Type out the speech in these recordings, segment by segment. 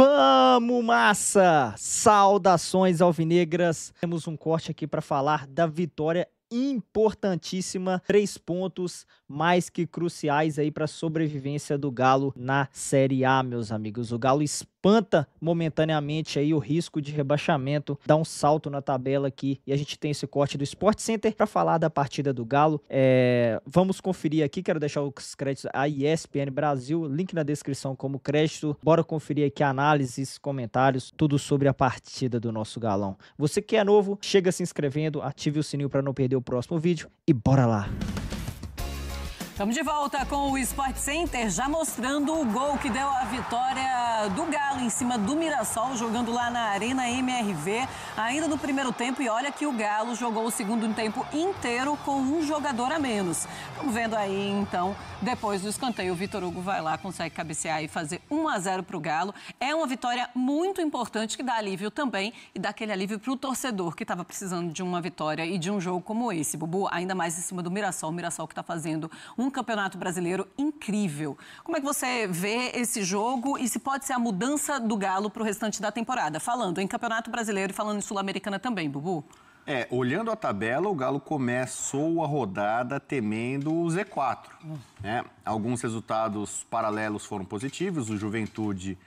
Vamos, massa! Saudações alvinegras. Temos um corte aqui para falar da vitória importantíssima, 3 pontos mais que cruciais aí para a sobrevivência do Galo na Série A, meus amigos. O Galo espanta momentaneamente aí o risco de rebaixamento, dá um salto na tabela aqui e a gente tem esse corte do Sport Center para falar da partida do Galo. Vamos conferir aqui, quero deixar os créditos à ESPN Brasil, link na descrição como crédito. Bora conferir aqui análises, comentários, tudo sobre a partida do nosso Galão. Você que é novo, chega se inscrevendo, ative o sininho para não perder o próximo vídeo e bora lá! Estamos de volta com o Sport Center, já mostrando o gol que deu a vitória do Galo em cima do Mirassol, jogando lá na Arena MRV, ainda no primeiro tempo. E olha que o Galo jogou o segundo tempo inteiro com um jogador a menos. Estamos vendo aí, então, depois do escanteio, o Vitor Hugo vai lá, consegue cabecear e fazer 1-0 para o Galo. É uma vitória muito importante que dá alívio também e dá aquele alívio para o torcedor que estava precisando de uma vitória e de um jogo como esse, Bubu, ainda mais em cima do Mirassol. O Mirassol que está fazendo um campeonato brasileiro incrível. Como é que você vê esse jogo e se pode ser a mudança do Galo para o restante da temporada? Falando em campeonato brasileiro e falando em Sul-Americana também, Bubu. Olhando a tabela, o Galo começou a rodada temendo o Z4. Né? Alguns resultados paralelos foram positivos, o Juventude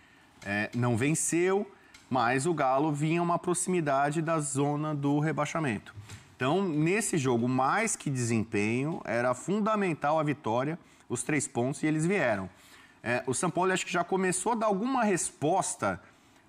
não venceu, mas o Galo vinha uma proximidade da zona do rebaixamento. Então, nesse jogo, mais que desempenho, era fundamental a vitória, os 3 pontos, e eles vieram. O São Paulo, acho que já começou a dar alguma resposta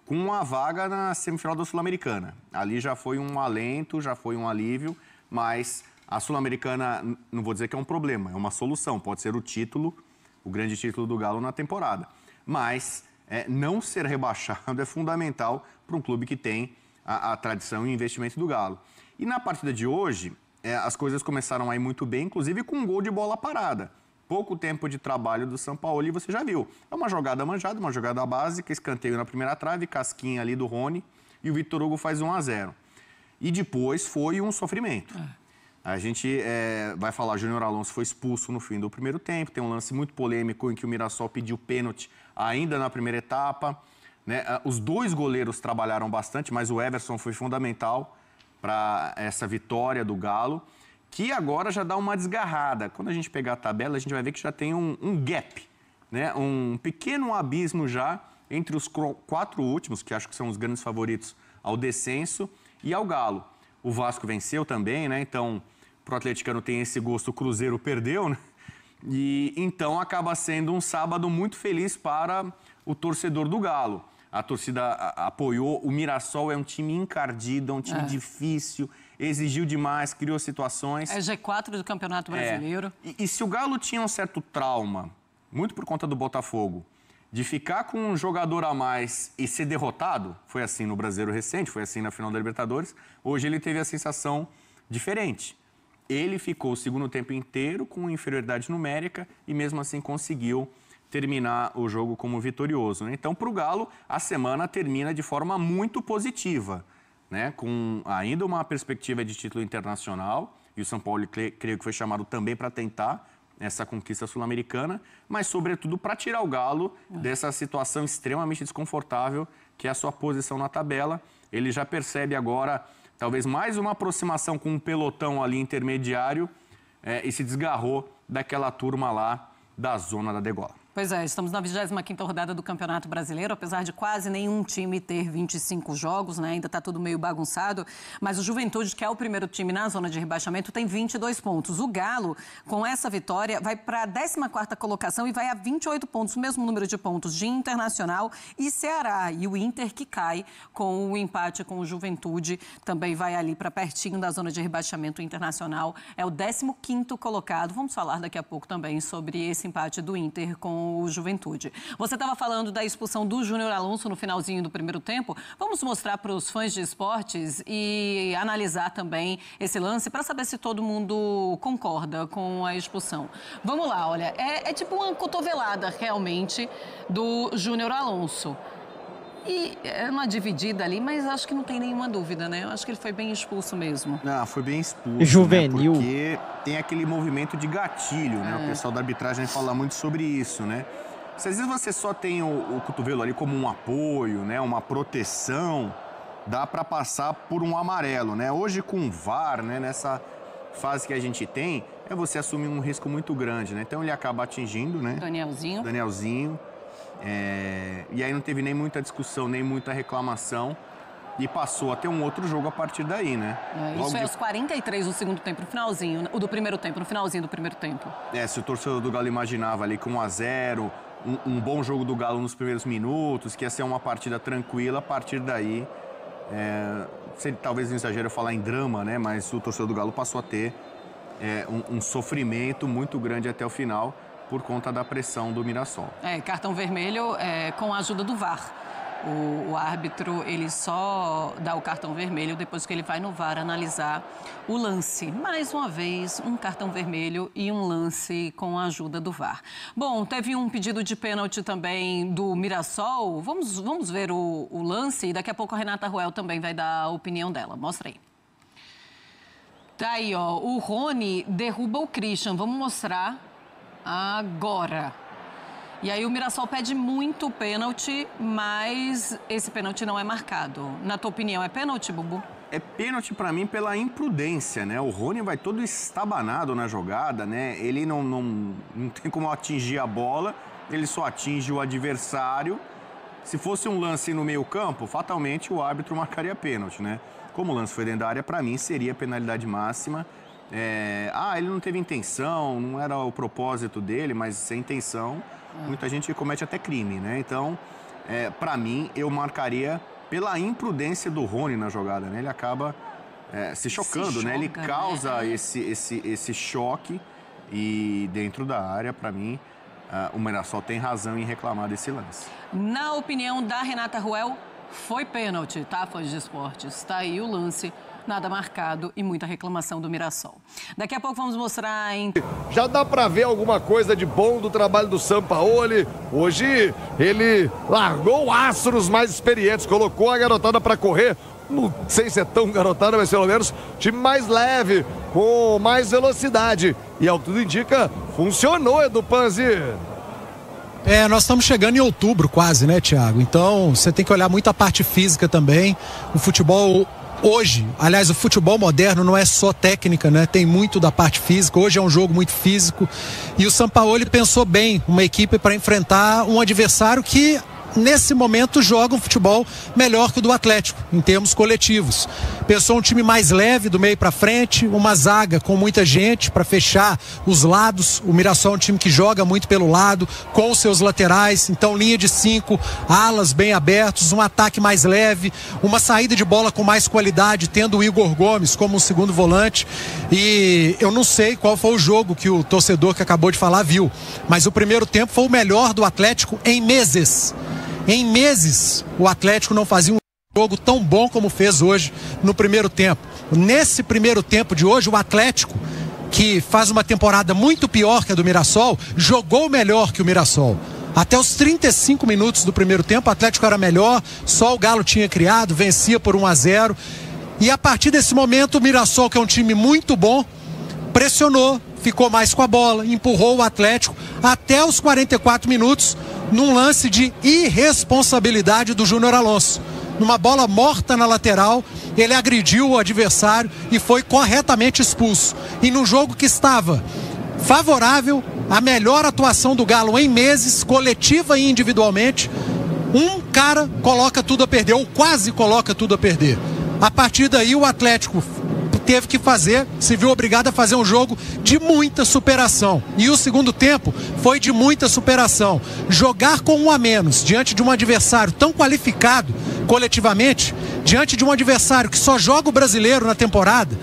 com uma vaga na semifinal da Sul-Americana. Ali já foi um alento, já foi um alívio, mas a Sul-Americana, não vou dizer que é um problema, é uma solução. Pode ser o título, o grande título do Galo na temporada. Mas não ser rebaixado é fundamental para um clube que tem a tradição e investimento do Galo. E na partida de hoje, as coisas começaram a ir muito bem, inclusive com um gol de bola parada. Pouco tempo de trabalho do São Paulo e você já viu. É uma jogada manjada, uma jogada básica, escanteio na primeira trave, casquinha ali do Rony e o Vitor Hugo faz 1-0. E depois foi um sofrimento. A gente vai falar, Júnior Alonso foi expulso no fim do primeiro tempo, tem um lance muito polêmico em que o Mirassol pediu pênalti ainda na primeira etapa. Né? Os 2 goleiros trabalharam bastante, mas o Everson foi fundamental para essa vitória do Galo, que agora já dá uma desgarrada. Quando a gente pegar a tabela, a gente vai ver que já tem um gap, né? Um pequeno abismo já entre os 4 últimos, que acho que são os grandes favoritos ao descenso, e ao Galo. O Vasco venceu também, né? Então, pro atleticano tem esse gosto, o Cruzeiro perdeu, né? E então acaba sendo um sábado muito feliz para o torcedor do Galo. A torcida apoiou, o Mirassol é um time encardido, é um time difícil, exigiu demais, criou situações. É G4 do Campeonato Brasileiro. E se o Galo tinha um certo trauma, muito por conta do Botafogo, de ficar com um jogador a mais e ser derrotado, foi assim no Brasileiro recente, foi assim na final da Libertadores, hoje ele teve a sensação diferente. Ele ficou o segundo tempo inteiro com inferioridade numérica e mesmo assim conseguiu terminar o jogo como vitorioso. Né? Então, para o Galo, a semana termina de forma muito positiva, né? Com ainda uma perspectiva de título internacional, e o São Paulo, creio que foi chamado também para tentar essa conquista sul-americana, mas, sobretudo, para tirar o Galo dessa situação extremamente desconfortável, que é a sua posição na tabela. Ele já percebe agora, talvez, mais uma aproximação com um pelotão ali intermediário e se desgarrou daquela turma lá da zona da degola. Pois é, estamos na 25ª rodada do Campeonato Brasileiro, apesar de quase nenhum time ter 25 jogos, né? Ainda está tudo meio bagunçado, mas o Juventude, que é o primeiro time na zona de rebaixamento, tem 22 pontos. O Galo, com essa vitória, vai para a 14ª colocação e vai a 28 pontos, o mesmo número de pontos de Internacional e Ceará. E o Inter, que cai com o empate com o Juventude, também vai ali para pertinho da zona de rebaixamento. Internacional é o 15º colocado. Vamos falar daqui a pouco também sobre esse empate do Inter com o Juventude. Você estava falando da expulsão do Júnior Alonso no finalzinho do primeiro tempo. Vamos mostrar para os fãs de esportes e analisar também esse lance para saber se todo mundo concorda com a expulsão. Vamos lá, olha, é tipo uma cotovelada realmente do Júnior Alonso. E é uma dividida ali, mas acho que não tem nenhuma dúvida, né? Eu acho que ele foi bem expulso mesmo. Não, foi bem expulso. Juvenil. Né? Porque tem aquele movimento de gatilho, né? O pessoal da arbitragem fala muito sobre isso, né? Se às vezes você só tem o cotovelo ali como um apoio, né, uma proteção, dá para passar por um amarelo, né? Hoje com o VAR, né, nessa fase que a gente tem, você assumir um risco muito grande, né? Então ele acaba atingindo, né? Danielzinho. E aí não teve nem muita discussão, nem muita reclamação. E passou a ter um outro jogo a partir daí, né? Isso aos 43 do segundo tempo, no finalzinho, do primeiro tempo, no finalzinho do primeiro tempo. Se o torcedor do Galo imaginava ali com 1-0, um bom jogo do Galo nos primeiros minutos, que ia ser uma partida tranquila, a partir daí, talvez não exagero falar em drama, né? Mas o torcedor do Galo passou a ter um sofrimento muito grande até o final por conta da pressão do Mirassol. Cartão vermelho com a ajuda do VAR. O árbitro, ele só dá o cartão vermelho depois que ele vai no VAR analisar o lance. Mais uma vez, um cartão vermelho e um lance com a ajuda do VAR. Bom, teve um pedido de pênalti também do Mirassol. Vamos ver o lance e daqui a pouco a Renata Ruel também vai dar a opinião dela. Mostra aí. Tá aí, ó. O Rony derruba o Christian. Vamos mostrar agora. E aí o Mirassol pede muito pênalti, mas esse pênalti não é marcado. Na tua opinião, é pênalti, Bubu? É pênalti para mim pela imprudência, né? O Rony vai todo estabanado na jogada, né? Ele não tem como atingir a bola, ele só atinge o adversário. Se fosse um lance no meio-campo, fatalmente o árbitro marcaria pênalti, né? Como o lance foi dentro da área, para mim seria penalidade máxima. Ele não teve intenção, não era o propósito dele, mas sem intenção... Muita gente comete até crime, né? Então, para mim, eu marcaria pela imprudência do Rony na jogada, né? Ele acaba se chocando, né? Ele causa esse choque e dentro da área, para mim, o Mirassol tem razão em reclamar desse lance. Na opinião da Renata Ruel, foi pênalti, tá, fãs de esportes? Está aí o lance. Nada marcado e muita reclamação do Mirassol. Daqui a pouco vamos mostrar em... Já dá pra ver alguma coisa de bom do trabalho do Sampaoli. Hoje ele largou astros mais experientes, colocou a garotada pra correr. Não sei se é tão garotada, mas pelo menos time mais leve, com mais velocidade. E ao que tudo indica, funcionou, Edu Panzi. Nós estamos chegando em outubro quase, né, Thiago? Então você tem que olhar muito a parte física também. O futebol... Hoje, aliás, o futebol moderno não é só técnica, né? Tem muito da parte física. Hoje é um jogo muito físico. E o Sampaoli pensou bem uma equipe para enfrentar um adversário que, nesse momento, joga um futebol melhor que o do Atlético, em termos coletivos. Pensou um time mais leve do meio para frente, uma zaga com muita gente para fechar os lados. O Mirassol é um time que joga muito pelo lado, com os seus laterais. Então, linha de 5, alas bem abertos, um ataque mais leve, uma saída de bola com mais qualidade, tendo o Igor Gomes como um segundo volante. E eu não sei qual foi o jogo que o torcedor que acabou de falar viu, mas o primeiro tempo foi o melhor do Atlético em meses. Em meses, o Atlético não fazia um jogo tão bom como fez hoje no primeiro tempo. Nesse primeiro tempo de hoje, o Atlético, que faz uma temporada muito pior que a do Mirassol, jogou melhor que o Mirassol. Até os 35 minutos do primeiro tempo, o Atlético era melhor, só o Galo tinha criado, vencia por 1-0. E a partir desse momento, o Mirassol, que é um time muito bom, pressionou, ficou mais com a bola, empurrou o Atlético até os 44 minutos, num lance de irresponsabilidade do Júnior Alonso. Numa bola morta na lateral, ele agrediu o adversário e foi corretamente expulso. E num jogo que estava favorável, a melhor atuação do Galo em meses, coletiva e individualmente, um cara coloca tudo a perder, ou quase coloca tudo a perder. A partir daí, o Atlético teve que se viu obrigado a fazer um jogo de muita superação. E o segundo tempo foi de muita superação. Jogar com 1 a menos diante de um adversário tão qualificado coletivamente, diante de um adversário que só joga o Brasileiro na temporada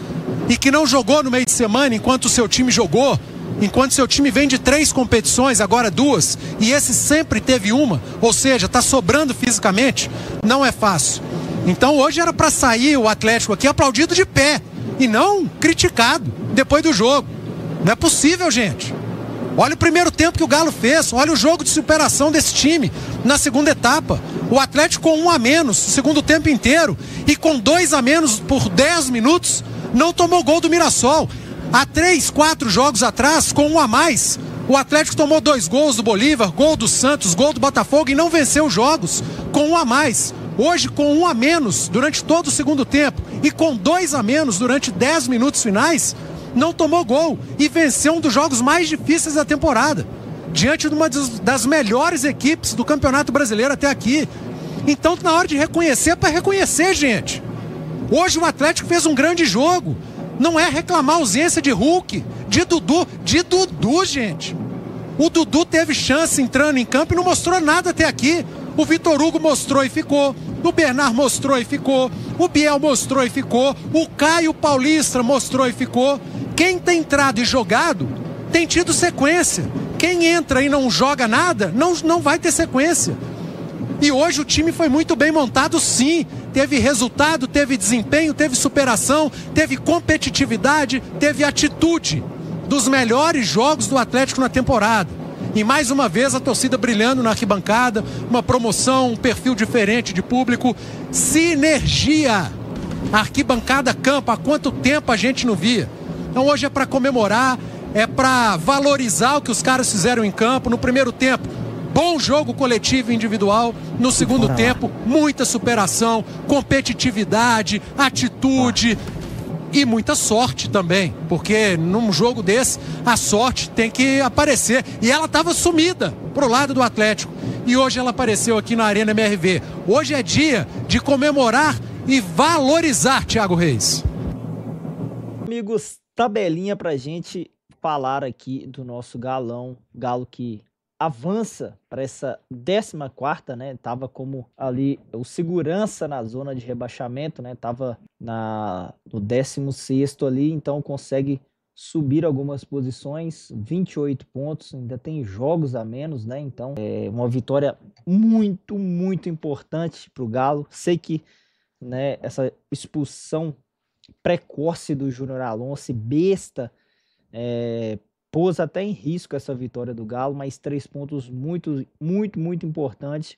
e que não jogou no meio de semana enquanto o seu time jogou, enquanto seu time vem de 3 competições, agora 2, e esse sempre teve uma, ou seja, está sobrando fisicamente, não é fácil. Então hoje era para sair o Atlético aqui aplaudido de pé e não criticado depois do jogo. Não é possível, gente. Olha o primeiro tempo que o Galo fez, olha o jogo de superação desse time na segunda etapa. O Atlético com 1 a menos o segundo tempo inteiro e com 2 a menos por 10 minutos não tomou gol do Mirassol. Há 3, 4 jogos atrás, com 1 a mais, O Atlético tomou 2 gols do Bolívar, gol do Santos, gol do Botafogo e não venceu jogos com 1 a mais. Hoje, com 1 a menos durante todo o segundo tempo e com 2 a menos durante 10 minutos finais, não tomou gol e venceu um dos jogos mais difíceis da temporada, diante de uma das melhores equipes do Campeonato Brasileiro até aqui. Então, na hora de reconhecer, é para reconhecer, gente. Hoje o Atlético fez um grande jogo. Não é reclamar a ausência de Hulk, de Dudu, gente. O Dudu teve chance entrando em campo e não mostrou nada até aqui. O Vitor Hugo mostrou e ficou. O Bernard mostrou e ficou. O Biel mostrou e ficou. O Caio Paulista mostrou e ficou. Quem tem entrado e jogado tem tido sequência. Quem entra e não joga nada, não vai ter sequência. E hoje o time foi muito bem montado, sim. Teve resultado, teve desempenho, teve superação, teve competitividade, teve atitude. Dos melhores jogos do Atlético na temporada. E mais uma vez a torcida brilhando na arquibancada, uma promoção, um perfil diferente de público. Sinergia. Arquibancada campo, há quanto tempo a gente não via? Então hoje é para comemorar, é para valorizar o que os caras fizeram em campo. No primeiro tempo, bom jogo coletivo e individual. No segundo tempo, muita superação, competitividade, atitude e muita sorte também. Porque num jogo desse, a sorte tem que aparecer. E ela estava sumida pro lado do Atlético. E hoje ela apareceu aqui na Arena MRV. Hoje é dia de comemorar e valorizar, Thiago Reis. Amigos, tabelinha pra gente falar aqui do nosso Galo que avança para essa 14ª, né? Tava como ali o segurança na zona de rebaixamento, né? Tava no 16º ali, então consegue subir algumas posições, 28 pontos, ainda tem jogos a menos, né? Então é uma vitória muito, muito importante para o Galo. Sei que, né, essa expulsão precoce do Júnior Alonso, besta, pôs até em risco essa vitória do Galo, mas 3 pontos muito, muito, muito importantes.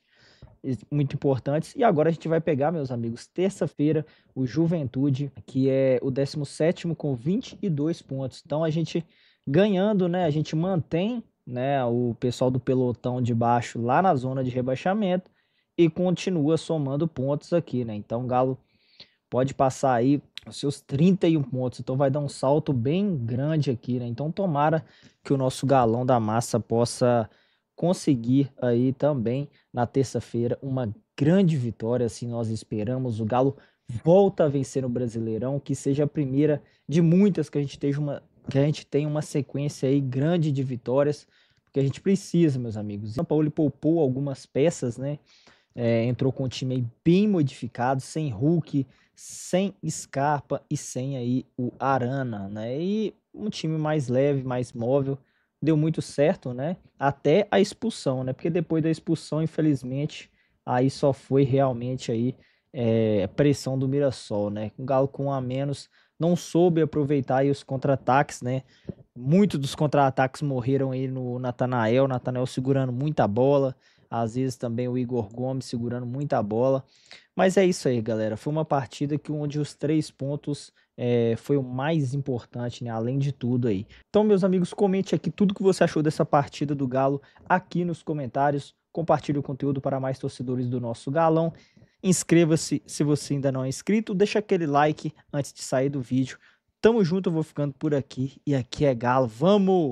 E agora a gente vai pegar, meus amigos, terça-feira, o Juventude, que é o 17º com 22 pontos. Então a gente ganhando, né, a gente mantém, né, o pessoal do pelotão de baixo lá na zona de rebaixamento e continua somando pontos aqui, né? Então o Galo pode passar aí os seus 31 pontos, então vai dar um salto bem grande aqui, né? Então tomara que o nosso Galão da Massa possa conseguir aí também na terça-feira uma grande vitória, assim nós esperamos. O Galo volta a vencer no Brasileirão, que seja a primeira de muitas, que a gente tenha uma sequência aí grande de vitórias, porque a gente precisa, meus amigos. O São Paulo poupou algumas peças, né? Entrou com um time aí bem modificado, sem Hulk, sem Scarpa e sem aí o Arana, né? E um time mais leve, mais móvel, deu muito certo, né? Até a expulsão, né? Porque depois da expulsão, infelizmente, aí só foi realmente aí pressão do Mirassol, né? O Galo com 1 a menos não soube aproveitar aí os contra-ataques, né? Muitos dos contra-ataques morreram aí no Natanael segurando muita bola. Às vezes também o Igor Gomes segurando muita bola. Mas é isso aí, galera. Foi uma partida onde os 3 pontos foi o mais importante, né? Além de tudo aí. Então, meus amigos, comente aqui tudo que você achou dessa partida do Galo aqui nos comentários. Compartilhe o conteúdo para mais torcedores do nosso Galão. Inscreva-se se você ainda não é inscrito. Deixa aquele like antes de sair do vídeo. Tamo junto, eu vou ficando por aqui. E aqui é Galo. Vamos!